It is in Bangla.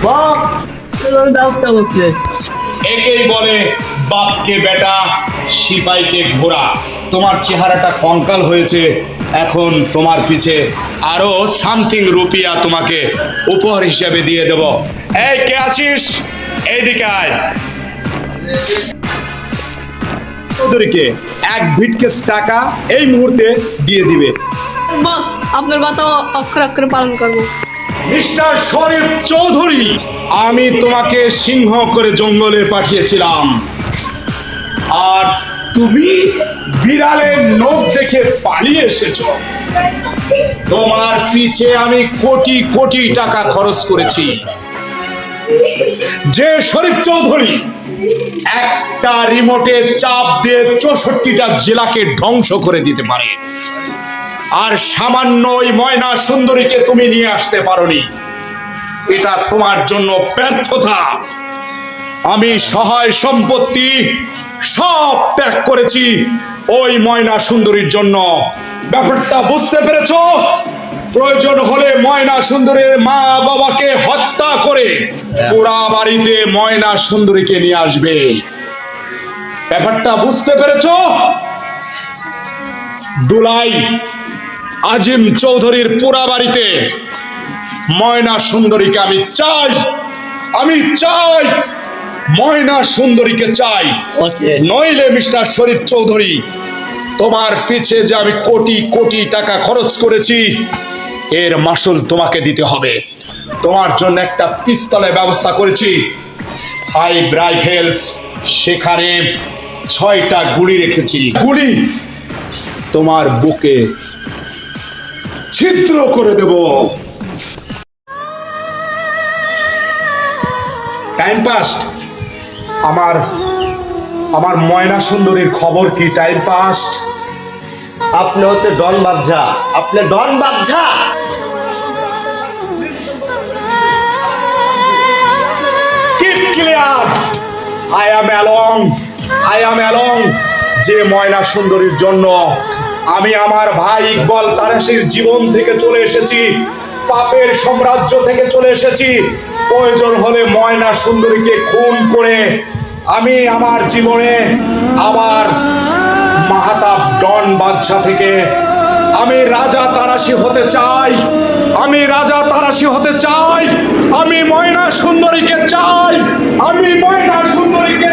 বাপ ব্যবস্থা করছে। একেই বলে বাপকে বেটা, সিপাইকে ঘোড়া। তোমার চেহারাটা কঙ্কাল হয়েছে, এখন তোমার পিছে আরো সামথিং রুপিয়া তোমাকে উপহার হিসেবে দিয়ে দেব। এই কে আছিস, এইদিকে আয়। চৌধুরীকে এক ভিটকেস টাকা এই মুহূর্তে দিয়ে দিবে। বস, আপনার কথা অক্ষরে অক্ষরে পালন করবো। মিস্টার শরীফ চৌধুরী, আমি তোমাকে সিংহ করে জঙ্গলে পাঠিয়েছিলাম, আর তুমি বিড়ালের নখ দেখে পালিয়ে এসেছো। তোমার পিছে আমি কোটি কোটি টাকা খরচ করেছি। যে শরীফ চৌধুরী একটা রিমোটে চাপ দিয়ে 64টা জেলাকে ধ্বংস করে দিতে পারে, আর সামান্য ওই ময়না সুন্দরীকে তুমি নিয়ে আসতে পারোনি, এটা তোমার জন্য ব্যর্থতা। আমি সহায় সম্পত্তি সব ত্যাগ করেছি ওই ময়না সুন্দরীর জন্য। ব্যাপারটা বুঝতে পেরেছো? প্রয়োজন হলে ময়না সুন্দরীর মা বাবাকে হত্যা করে পুরা বাড়িতে ময়না সুন্দরীকে নিয়ে আসবে। ব্যাপারটা বুঝতে পেরেছো? দুলাই আজিম চৌধুরীর পুরা বাড়িতে ময়না সুন্দরীকে আমি চাই, আমি চাই, ময়না সুন্দরীকে চাই। নইলে মিস্টার শরীফ চৌধুরী, তোমার পিছে যে আমি কোটি কোটি টাকা খরচ করেছি এর মাসুল তোমাকে দিতে হবে। তোমার জন্য একটা পিস্তলের ব্যবস্থা করেছি, 5 রাইফেলস, সেখানে 6টা গুলি রেখেছি। গুলি তোমার বুকে ছিদ্র করে দেব। Time pass. আমার আমার ময়না সুন্দরীর খবর কি? Time pass. আপনি হচ্ছে ডন বাদশা, আপনি don Badshah. Keep clear. I am along যে ময়না সুন্দরীর জন্য আমি আমার ভাই ইকবাল তারাশির জীবন থেকে চলে এসেছি, পাপের সাম্রাজ্য থেকে চলে এসেছি। প্রয়োজন হলে ময়না সুন্দরীকে খুন করে আমি আমার জীবনে আবার মাহাতাব ডন বাদশা থেকে আমি রাজা তারাশি হতে চাই, আমি রাজা তারাশি হতে চাই, আমি ময়না সুন্দরীকে চাই, আমি ময়না সুন্দরীকে